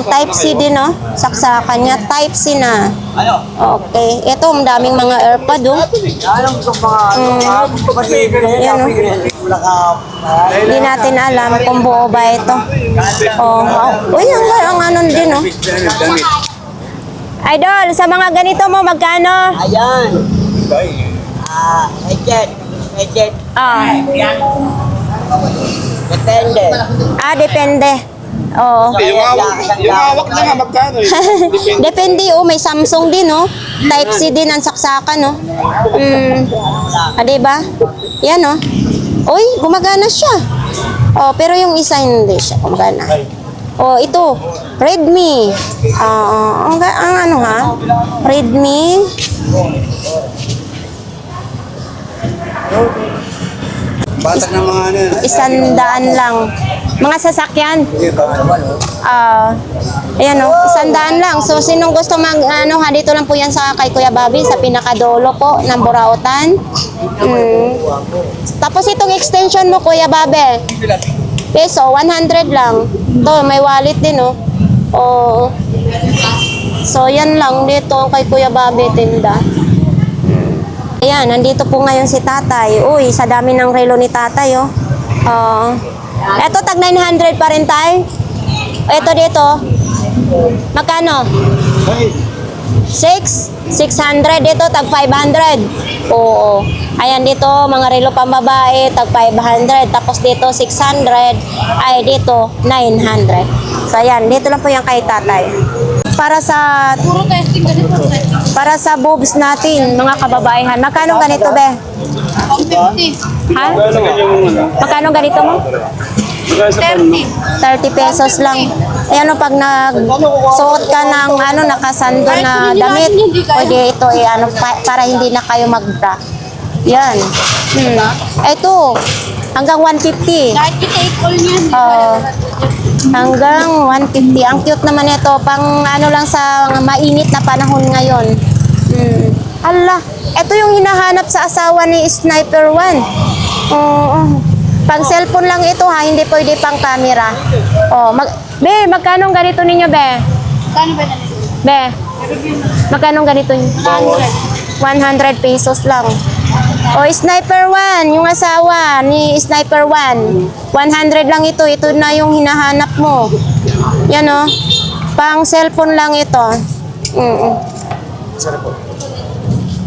Type C din, no? Saksakan niya. Type C na. Ano? Okay. Ito, ang daming mga AirPod, oh. Alam ko mga gusto kasi Yan, no? wala ka. Hindi natin alam kung buo ba ito. Oh, uy, ang ano din, no? Idol, sa mga ganito mo, magkano? Ayan. Echet. Echet. Ah, Depende. depende. Oo. Yung hawak niya, magkano eh? Depende, oh. May Samsung din, oh. Type C din ang saksakan, oh. Diba? Yan, oh. Uy, gumagana siya. Oh, pero yung isa hindi siya gumagana. Oh, ito. Redmi. Ang ano ha? Redmi. Batak ng mga ano yan. 100 lang. Mga sasakyan. Ayan o, 100 lang. So, sinong gusto dito lang po yan sa kay Kuya Bobby, sa pinakadolo po ng Burautan. Tapos itong extension mo, Kuya Bobby, peso, 100 lang. To, may wallet din, oh. Oh. So, yan lang dito kay Kuya Bobby tinda. Ayan, nandito po ngayon si Tatay. Uy, sa dami ng relo ni Tatay, oh. Eto, tag 900 pa rin, Tay. Eto dito. Magkano? 600. Dito, tag 500. Oo. Ayan, dito, mga relo pambabae, tag 500. Tapos dito, 600. Ay, dito, 900. So, ayan, dito lang po yung kay Tatay. Para sa boobs natin, mga kababaihan. Magkano ganito, be? 50. Ha? Magkano ganito mo? 30 pesos lang. Ayan o, pag nagsuot ka ng nakasando na damit, pwede ito para hindi na kayo mag-bra. Yan. Ito, hanggang 150. Kahit kita i-call niyan. Hanggang 150. Ang cute naman ito. Pang lang sa mainit na panahon ngayon. Ala, ito yung hinahanap sa asawa ni Sniper 1. Pang cellphone lang ito ha, hindi pwede pang camera. Be, magkano ganito ninyo, be? Kano ba na? Be, magkano ganito ninyo? 100 pesos lang. Sniper 1, yung asawa ni Sniper 1. 100 lang ito. Ito na yung hinahanap mo. Yan o. Pang cellphone lang ito.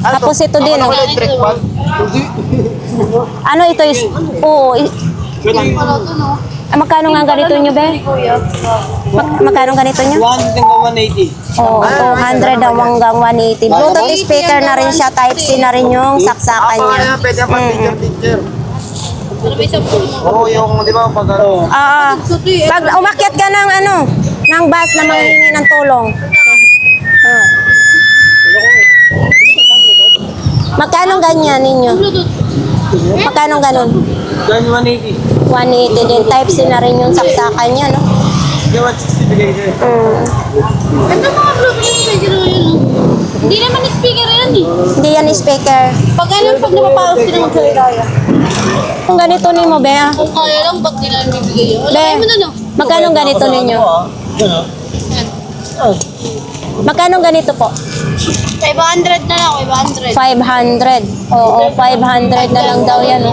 Tapos ito din. Ano ito? Magkano nga ganito nyo, be? Magkano ganito nyo? 180. 200 hanggang 180. Bluetooth speaker na rin siya. Type C na rin yung saksakan niya. Pwede ang pag-teacher. Ano ba isang puno? Oo, yung di ba pag ano. Pag umakyat ka ng ng bus na manghingi ng tulong. Magkano ganyan ninyo? Magkano ganon? Gan 180. 180 din. Type C na rin yung saksakan niya, no? Yung 160 bigay ko eh. Ganda mga Bluetooth yung speaker yun. Hindi naman speaker yan eh. Hindi yan speaker. Pag napapaos ka na magsalita yan. Kung ganito ni mo, Bea. Kung kaya lang, ba't di namin bibigay yun? Wala Be, kayo mo na no? magkano ganito ninyo? Magkano ganito po? 500 na lang, 500. 500. Oo, 500 na lang daw yan.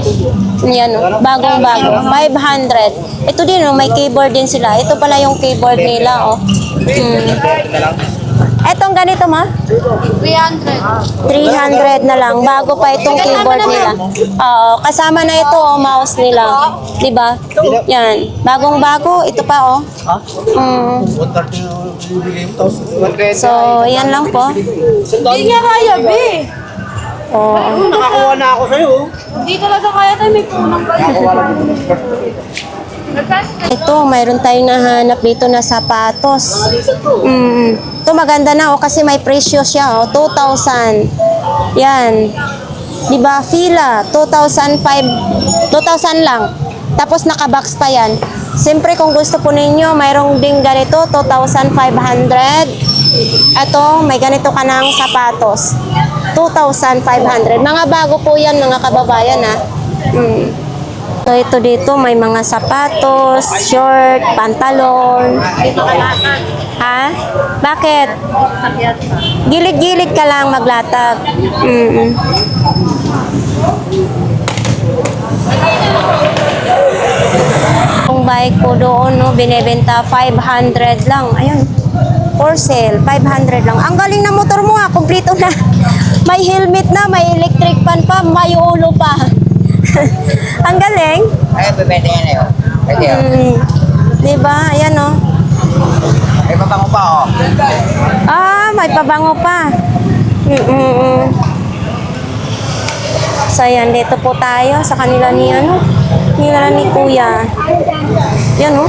Yan, bagong-bago. 500. Ito din, may keyboard din sila. Ito pala yung keyboard nila, oh. Etong ganito, ma? 300. 300 na lang. Bago pa itong keyboard nila. Oo, kasama na ito, oh, mouse nila. Diba? Yan. Bagong-bago. Ito pa, oh. So, yan lang po. Hindi niya kaya, be. Oh. Nakakuha na ako sa'yo. Hindi talaga kaya tayo, may punang ba? Ito, mayroon tayong nahanap dito na sapatos. Ito maganda na, oh, kasi may presyo siya, oh, 2,000. Yan. Diba, fila, 2,000 lang. Tapos nakabox pa yan. Siyempre, kung gusto po ninyo, mayroong ding ganito, 2,500. Ito, may ganito ka ng sapatos. 2,500. Mga bago po yan, mga kababayan, ha. So ito dito may mga sapatos, short, pantalon. Ha? Bakit? Gilid-gilid ka lang maglatag. Yung bike ko doon, no, binebenta 500 lang. Ayun. For sale, 500 lang. Ang galing na motor mo ha, kumpleto na. May helmet na, may electric fan pa, may ulo pa. Ang galing. Ay, bebenta yan na yun. Pwede yun. Diba? Ayan o. May pabango pa oh. Ah, may pabango pa. So ayan, dito po tayo sa kanila ni nila ni Kuya. Yan o.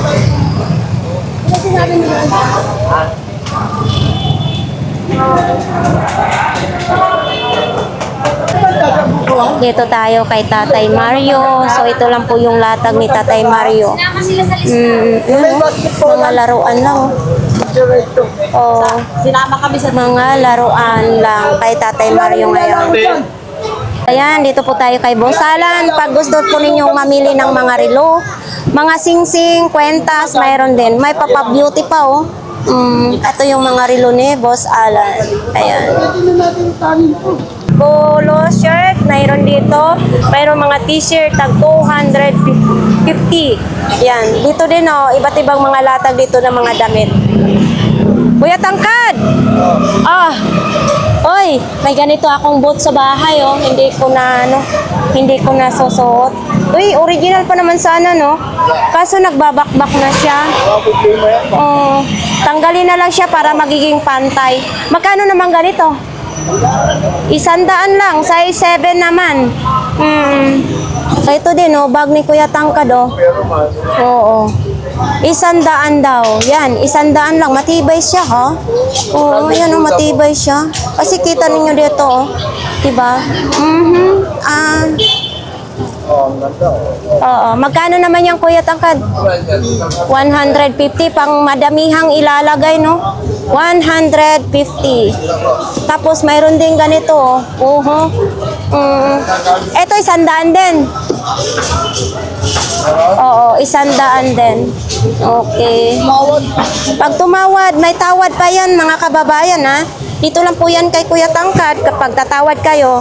Dito tayo kay Tatay Mario. So ito lang po yung latag ni Tatay Mario. Mga laruan lang. Oh, Sinama kami sa mga laruan lang kay Tatay Mario ngayon. Ayan, dito po tayo kay Boss Alan. Pag gusto po ninyong mamili ng mga relo, mga singsing, kwentas, mayroon din. May papa-beauty pa oh. Ito yung mga relo ni Boss Alan. Ayan. Polo shirt, mayroon dito. Mayroon mga t-shirt, tag 250. Yan. Dito din oh, iba't ibang mga latag dito ng mga damit. Kuya Tangkad! Ah! Oy, may ganito akong boot sa bahay oh. Hindi ko na susuot. Uy, original pa naman sana no. Kaso nagbabakbak na siya. Oh, tanggalin na lang siya para magiging pantay. Magkano naman ganito? 100 lang, size 7 naman. So ito din oh, bag ni Kuya Tangkad oh. Oo. 100 daw. Yan, 100 lang. Matibay siya ha. Oo, yan oh, matibay siya. Kasi kita ninyo dito oh. Diba? Oo. Magkano naman yung Kuya Tangkad? 150 pang madamihang ilalagay no? 150. Tapos mayroon din ganito oh. Ito 100 din. Oo, 100 din. Okay. Pag tumawad, may tawad pa yan mga kababayan ha. Dito lang po yan kay Kuya Tangkad kapag tatawad kayo.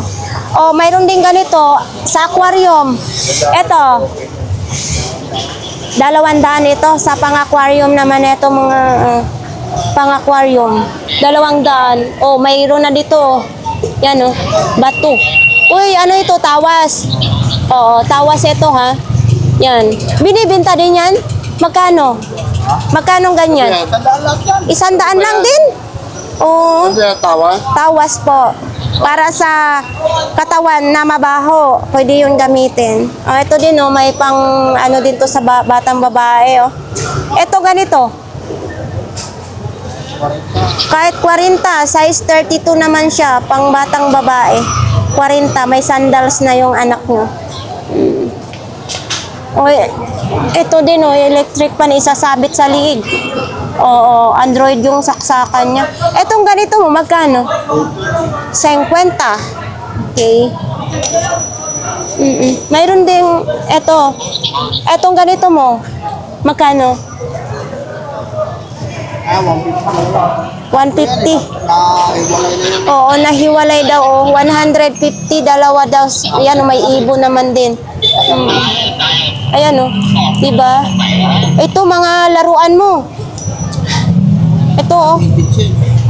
Oh, mayroon din ganito sa aquarium. Ito. 200 ito sa pang-aquarium naman ito mga pang-aquarium. 200. Oh, mayroon na dito. Yan oh, bato. Uy, ano ito? Tawas. Oo, tawas ito ha. Yan. Binibenta din yan? Magkano? Magkano ganyan? 100 lang din? Oo. Tawas po. Para sa katawan na mabaho, pwede yun gamitin. Ito din oh, may pang ano din to sa batang babae oh. Ito ganito. Kahit 40, size 32 naman siya, pang batang babae. 40, may sandals na yung anak nyo. Ito din oh, electric pan, isasabit sa liig. Oo, Android yung saksakan niya. Etong ganito mo, magkano? 50. Okay. Mayroon ding, etong ganito mo, magkano? 150. Oo, nahiwalay daw. Oh. 150, dalawa daw. Ayan, may ibon naman din. Ayan, oh. Diba? Ito, mga laruan mo. Ito, oh.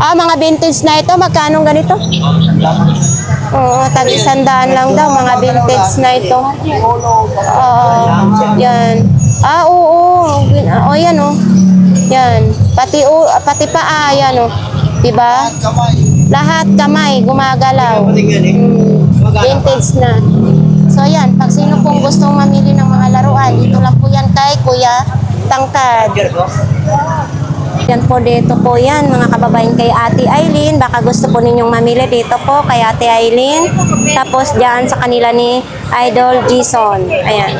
Mga vintage na ito. Magkano ganito? Oo, tag 100 lang daw. Mga vintage na ito. Yan. Oo. O, yan, oh. Yan. Pati paa, yan, oh. Diba? Lahat kamay, gumagalaw. Vintage na. So, yan. Pag sino pong gustong mamili ng mga laruan, dito lang po yan kay Kuya Tangkad. Yan po, dito po yan, mga kababayan kay Ate Aileen. Baka gusto po ninyong mamili dito po kay Ate Aileen. Tapos dyan sa kanila ni Idol Jason. Ayan.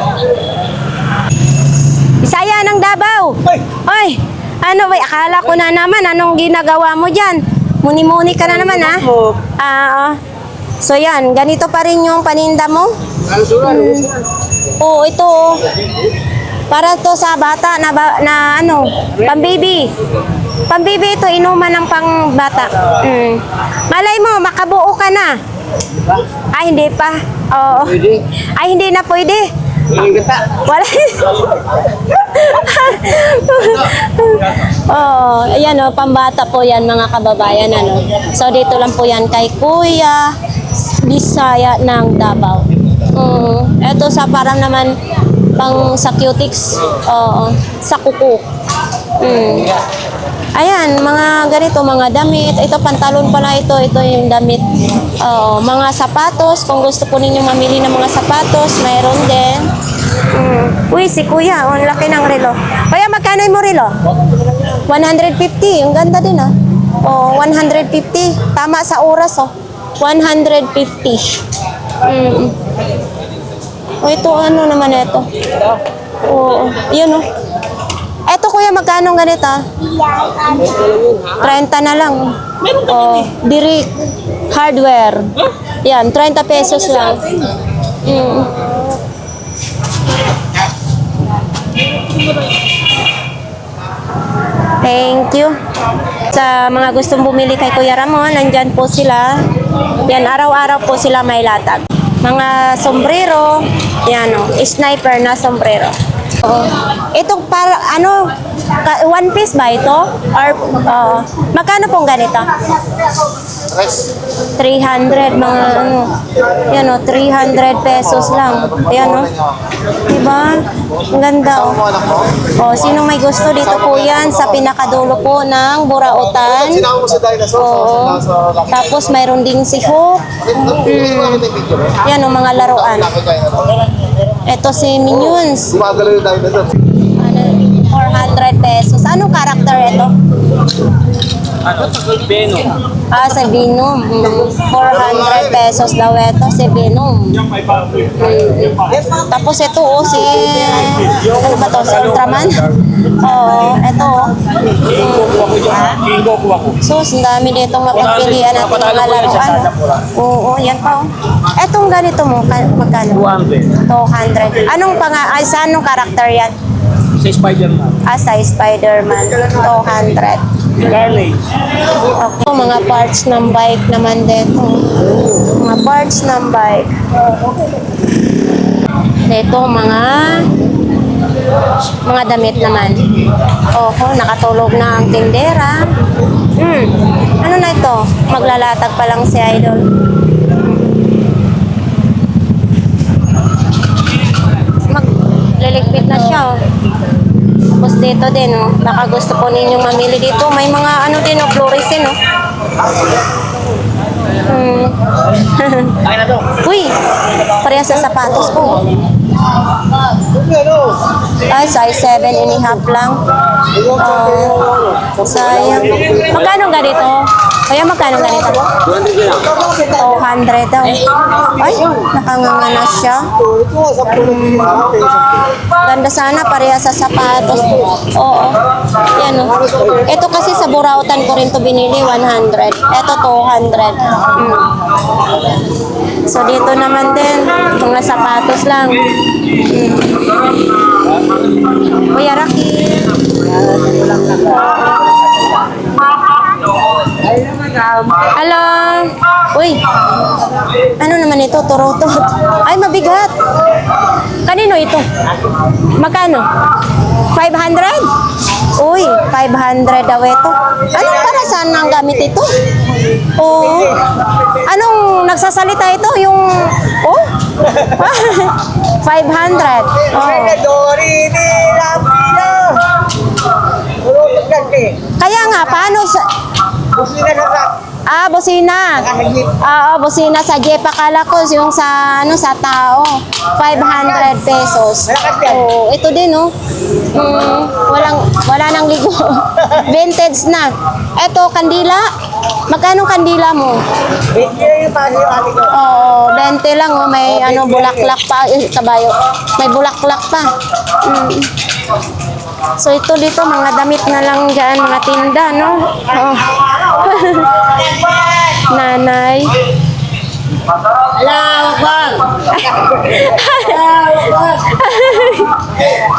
Bisaya ng Davao. Oy, ano ba? Akala ko na naman, anong ginagawa mo dyan? Muni-muni ka na naman ha? So yan, ganito pa rin yung paninda mo? Oo, ito. Oh. Para to sa bata na ano, pang-baby. Pang-baby ito, inuman ng pang-bata. Malay mo, makabuo ka na. Ay, hindi pa. Oo. Ay, hindi na pwede. Wala. Oh, ayan oh, pambata po yan mga kababayan ano. So dito lang po yan kay Kuya Bisaya ng Davao. Ito sa parang naman pang sa cutics. Oo, sa kuko. Ayan, mga ganito, mga damit. Ito, pantalon pala ito. Ito yung damit. Mga sapatos. Kung gusto po ninyo mamili ng mga sapatos, mayroon din. Uy, si Kuya. Ang laki ng relo. Kuya, magkano yung mo relo? 150. Ang ganda din, ah. 150. Tama sa oras, oh. 150. Ito, ano naman ito? Yun, oh. Eto kuya, magkano ganito? 30 na lang. Diri hardware. Yan, 30 pesos lang. Thank you. Sa mga gustong bumili kay Kuya Ramon, nandyan po sila. Yan, araw-araw po sila may latag. Mga sombrero, yan o, sniper na sombrero. Ito para ano, one piece ba ito? Or magkano pong ganito? 300 mga ano. Yan o, 300 pesos lang. Yan o. Diba? Ang ganda o. Sinong may gusto dito po yan sa pinakadulo po ng Burautan. Oo. Tapos mayroon ding si Hope. Yan o, mga laruan. Ito si Minions. 400 pesos. Anong karakter ito? Venom. Si Venom. 400 pesos daw ito, si Venom. Tapos ito, si... Ano ba to? Si Ultraman? Ito. Sus, ang dami dito mapagpilian natin mga laruan. Oo, yan pa. Etong ganito mo, magkano? 200. Anong sa anong karakter yan? Sa Spider-Man. Sa Spider-Man. 200. Garlic. Okay. Mga parts ng bike naman dito. Mga parts ng bike. Dito, mga damit naman. Nakatulog na ang tindera. Ano na ito? Maglalatag pa lang si Idol. Magliligpit na siya, oh. Tapos dito din, oh. Baka gusto po ninyong mamili dito. May mga ano din, oh, fluorescent, oh. Uy, parehas sa sapatos ko. Ay, size 7.5 lang. Sayang. Magkano ganito? Kaya magkano ganito? 200 daw. Ay, nakanganga na siya. Ganda sana, parehas sa sapatos. Oo. Yan, oh. Ito kasi sa Burautan ko rin to binili, 100. Ito, 200. So, dito naman din, mga sapatos lang. Kuya Rocky. Hello. Uy. Ano naman ito? Turotot. Ay, mabigat. Kanino ito? Magkano? 500? Uy, 500 daw ito. Anong para saan ang gamit ito? Oo. Anong nagsasalita ito? Yung... 500. Kaya nga, paano sa... busina. Busina sa jeep. Akala ko yung sa tao. 500 pesos. Ito din, oh. Wala nang ligo. Vintage na. Ito, kandila. Magkano kandila mo? 20 lang, oh. May bulaklak pa. Kabayo. May bulaklak pa. So ito dito, mga damit na lang dyan, mga tinda, no? Nanay.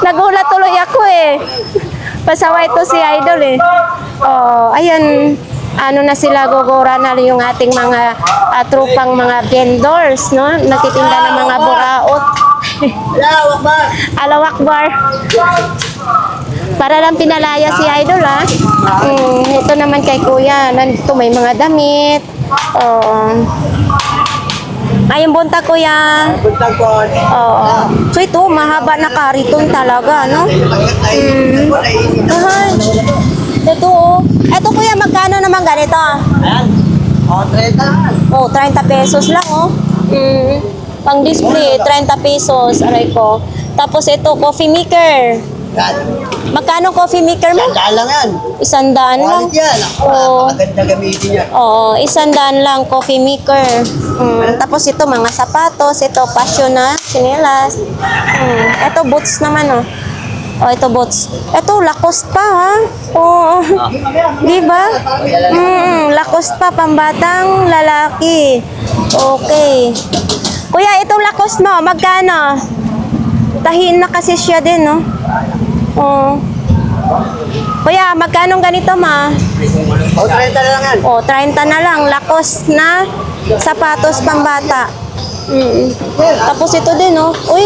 Nagulat tuloy ako eh. Pasaway to si Idol eh. Oh, ayan. Ano na sila, gugura na yung ating mga trupang mga vendors, no? Nagtitinda ng mga buraot. Allahu Akbar. Para lang pinalaya si Idol, ha? Ito naman kay Kuya. Nandito may mga damit. Oo. Ayun, buntag, Kuya. Buntag po. Oo. So ito, mahaba na kariton talaga, no? Mahal. Ito, oh. Ito, Kuya, magkano naman ganito? Ayan. O, 30. Oh, 30 pesos lang, oh. Pang display, 30 pesos. Aray ko. Tapos ito, coffee maker. Yan. Magkano coffee maker mo? Sandaan lang yan. 100 lang. Quality yan. Oo. Maganda gamitin yan. Oo, 100 lang coffee maker. Tapos ito, mga sapatos. Ito, passion na, sinelas. Ito, boots naman, oh. Oh, ito boots. Ito, Lacoste pa, ha? Oo. Di ba? Lacoste pa, pambatang lalaki. Okay. Kuya, itong Lacoste mo, magkano? Tahin na kasi siya din, no? Oo. Kuya, magkano ganito, ma? O, 30 na lang yan. Oh, 30 na lang. Lacoste na sapatos pambata. Tapos ito din, oh. Uy.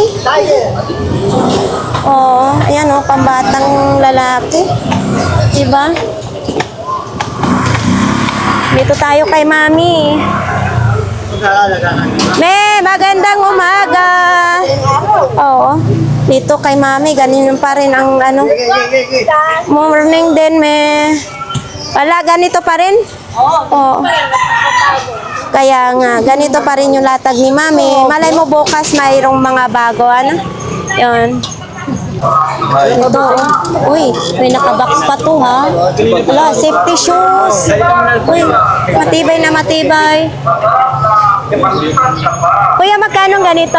Oh, ayan, oh. Pambatang lalaki. Diba? Dito tayo kay Mami. Me, magandang umaga. Oo. Dito kay Mami, ganun pa rin ang ano. Morning din, me. Wala, ganito pa rin? Oo. Kaya nga, ganito pa rin yung latag ni Mami. Malay mo bukas mayroong mga bago, ano? Yun. Ito, oh. Uy, may nakabox pa to, ha? Wala, safety shoes. Uy, matibay na matibay. Kuya, magkano ganito?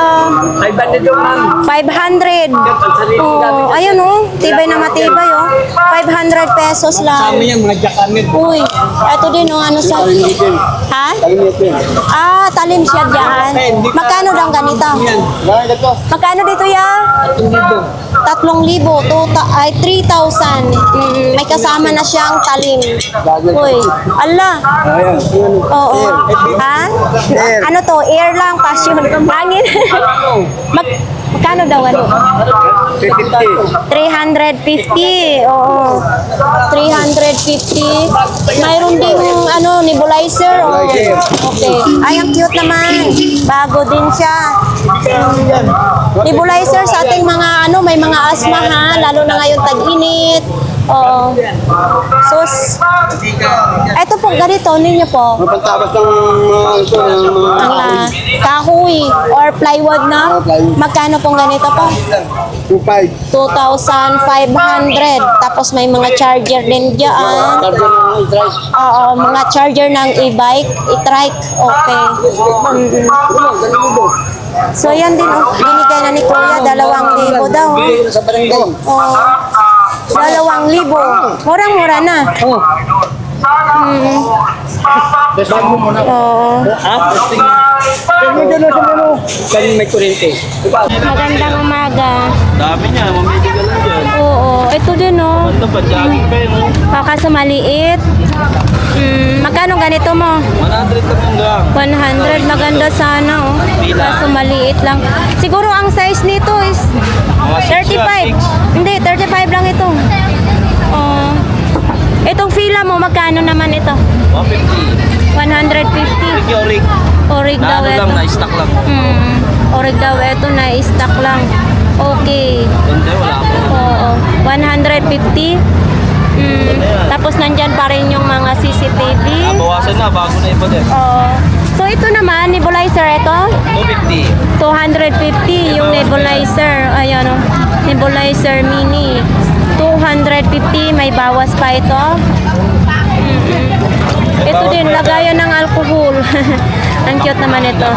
500 yung ma'am. 500. Oh, ayun, oh. Tibay na matibay, oh. 500 pesos lang. Yung mga jacket. Uy, ito din, oh. Ano sa... Ha? Ah, talim siya dyan. Magkano daw ganito? Magkano dito, ya? 3,000. Ay, 3,000. May kasama na siyang talim. Uy, ala. Oo. Ha? Ano to? Air lang, passion. Hangin. Magkano daw ano? 350. Oo. 350. Mayroon ding ano, nebulizer. Oh. Okay. Ay, ang cute naman. Bago din siya. Nebulizer sa ating mga ano, may mga asma, ha, lalo na ngayon tag-init. Oo. Sus. Ito po, ganito, ninyo po. Mapagtabas ng Ang kahoy or plywood na. Magkano pong ganito po? 2.5. 2,500. Tapos may mga charger din dyan. Oo, mga charger ng e-bike, e-trike. Okay. So yan din, oh. Binigay na ni Kuya, 2,000 daw. Sa barangay. Oh. 2,000. Murang-mura na. Oo. Kanin may kurente. Magandang umaga. Dami niya, mamili ka lang dyan. Oo, ito din, oh. Ito pa, jogging pa yun. Kaso maliit. Magkano ganito mo? 100 lang lang. 100, maganda sana, oh. Kaso maliit lang. Siguro ang size nito is 35. Hindi, 35 lang ito. Oh. Itong fila mo, magkano naman ito? 150. 150. Yorik. Orig Na daw ano ito. lang, na-stock lang. Orig daw ito, na-stock lang. Okay. Hindi, wala ako. Oo. 150. Tapos nandyan pa rin yung mga CCTV. Bawasan na, bago na iba din. Oo. So ito naman, nebulizer ito. 250. 250 yung nebulizer. Ayan, oh. Nebulizer mini. 250, may bawas pa ito. Ito din, lagayan ng alcohol. Ang cute naman ito.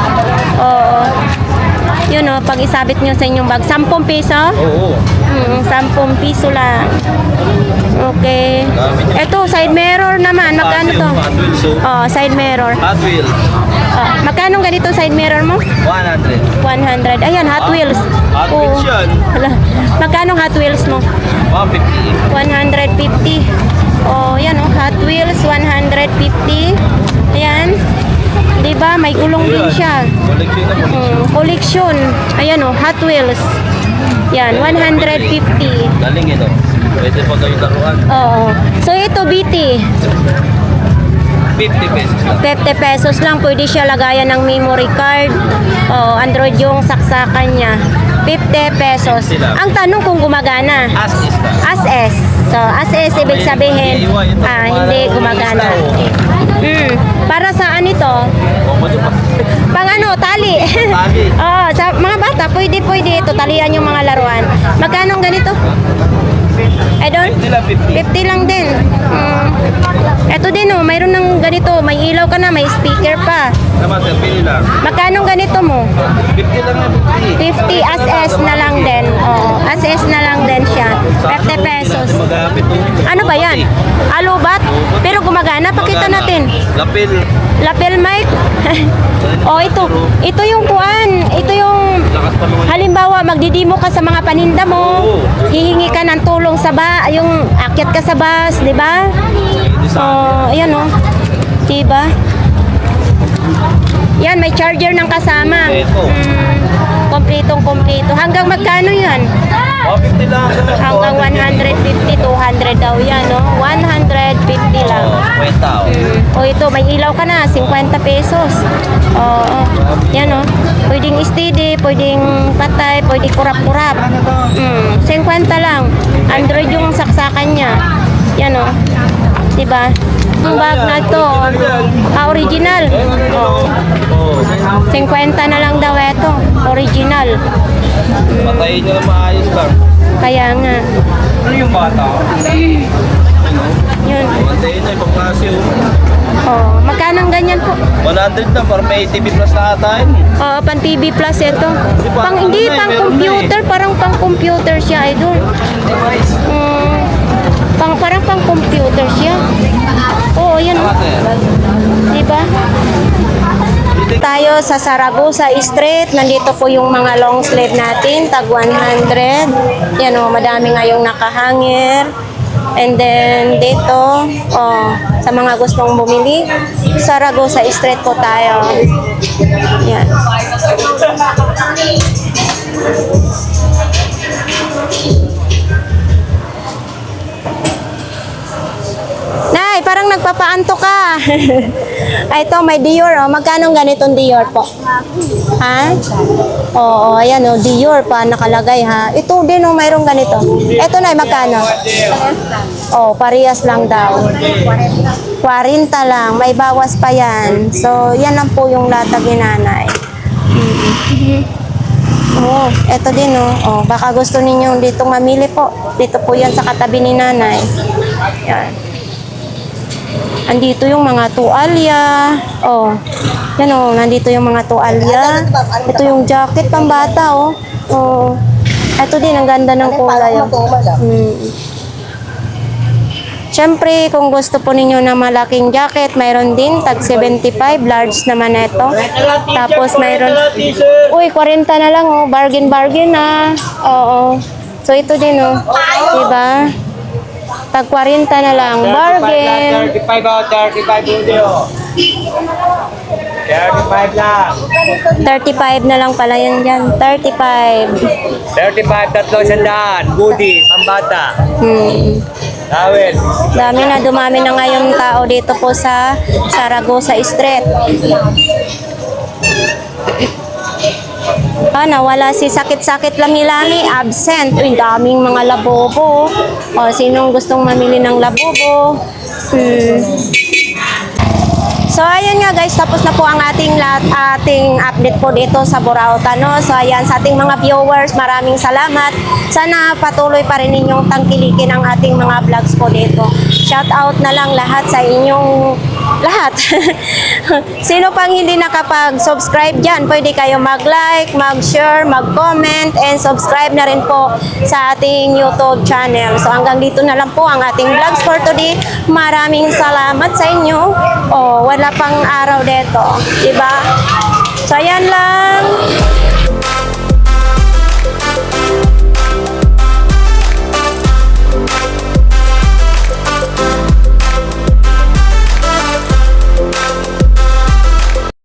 Oo. Yun o, pag isabit nyo sa inyong bag, 10 piso? Oo. 10 piso lang. Okay. Ito, side mirror naman. Magkano to? Hot Wheels, oh. Oh, side mirror. Hot Wheels. Oh, magkano ganito side mirror mo? 100. 100. Ayan, Hot Wheels. Hot Oo. Wheels yan. Hala. Magkano Hot Wheels mo? 150. 150. Oh, yan oh, Hot Wheels 150. Ayan. 'Di ba? May gulong din siya. Collection na collection. Collection. Ayan oh, Hot Wheels. Yan, 150. Galing yun, oh. Pwede pa kayo laruan. Oo. So ito BT, 50 pesos lang. 50 pesos lang pwede siya lagayan ng memory card. Oh, Android yung saksakan niya. 50 pesos. Ang tanong kung gumagana. As is na. As S. So, as S, ibig sabihin, hindi gumagana. Para saan ito? O, pa. Pang ano, tali. Tali. Oo, sa mga bata, pwede ito. Talian yung mga laruan. Magkano ang ganito? I don't? 50 lang, 50. 50 lang din. Ito din oh, mayroon ng ganito. May ilaw ka na, may speaker pa. Naman, sir, pili lang. Magkano ganito mo? 50 lang na 50. 50 as S na lang din. Oo, as S na lang din siya. 50 pesos. Magamit po. Ano ba yan? Alubat? Pero gumagana, pakita natin. Lapel. Lapel mic? Oh, ito. Ito yung kuan. Ito yung Lakas pa naman. halimbawa magdidimo ka sa mga paninda mo. Hihingi ka ng tulong sa yung akyat ka sa bus, 'di ba? Oh, ayan oh. 'Di ba? Yan, may charger ng kasama. Ito. Kompletong-kompleto. Hanggang magkano 'yan? O, 50 lang. Hanggang 150, 200 daw 'yan, no? 150 lang. Kwenta, o. O ito, may ilaw ka na, 50 pesos. Oo. Yan o. Pwedeng steady, pwedeng patay, pwedeng kurap-kurap. 50 lang. Android yung saksakan niya. Yan o. Diba? Ang bag na to, original. Oh. 50 na lang daw ito. Original. Patayin nyo na maayos lang. Kaya nga. Ano yung bata? Yun. Patayin na, ibang klase, o. Oh, magkano ang ganyan po? 100 na, para may TV plus na ata yun. Oo, pang TV Plus ito. pa, Pang, hindi, ano na eh, pang meron computer. Parang pang computer siya, idol. Parang pang computer siya. Oo, yan. Diba? Tayo sa Saragosa Street. Nandito po yung mga long sleeve natin. Tag 100. Yan o, madami ngayong nakahangir. And then dito, sa mga gustong bumili, Saragosa Street po tayo. Yan. Nay, parang nagpapaanto ka. Ay, ito, may Dior, oh. Magkano ganitong Dior po? Ha? Oo, ayan, oh, Dior pa nakalagay, ha. Ito din, oh, mayroong ganito. Ito na, magkano? Oh, parehas lang daw. 40 lang, may bawas pa yan. So, yan lang po yung latag ni nanay. Oh, eto din oh. Oh, baka gusto ninyong dito mamili po. Dito po yan sa katabi ni nanay. Yan. Andito yung mga tuwalya. Oh. Yan oh, nandito yung mga tuwalya. Ito yung jacket pambata oh. Oh. Ito din ang ganda ng kulay. Oh. Siyempre, kung gusto po ninyo ng malaking jacket, mayroon din, tag 75, large naman ito. Tapos mayroon, uy, 40 na lang, oh, bargain ah. Oo. So, ito din, oh. Diba? Tag 40 na lang, bargain. 35 video. 35 lang. 35 na lang pala yan dyan, 35. 35, tatlo sandaan. Goodie, pambata. Tawel. Dumami na ngayon tao dito po sa Saragosa Street. Nawala si sakit-sakit lami-lami, absent. Uy, daming mga labobo. O, sinong gustong mamili ng labobo? So, ayan nga guys, tapos na po ang ating update po dito sa Burauta, no? So, ayan, sa ating mga viewers, maraming salamat. Sana patuloy pa rin ninyong tangkilikin ang ating mga vlogs po dito. Shout out na lang lahat sa inyong lahat. Sino pang hindi nakapag-subscribe dyan, pwede kayo mag-like, mag-share, mag-comment, and subscribe na rin po sa ating YouTube channel. So hanggang dito na lang po ang ating vlogs for today. Maraming salamat sa inyo. Oh, wala pang araw dito. Diba? So ayan lang.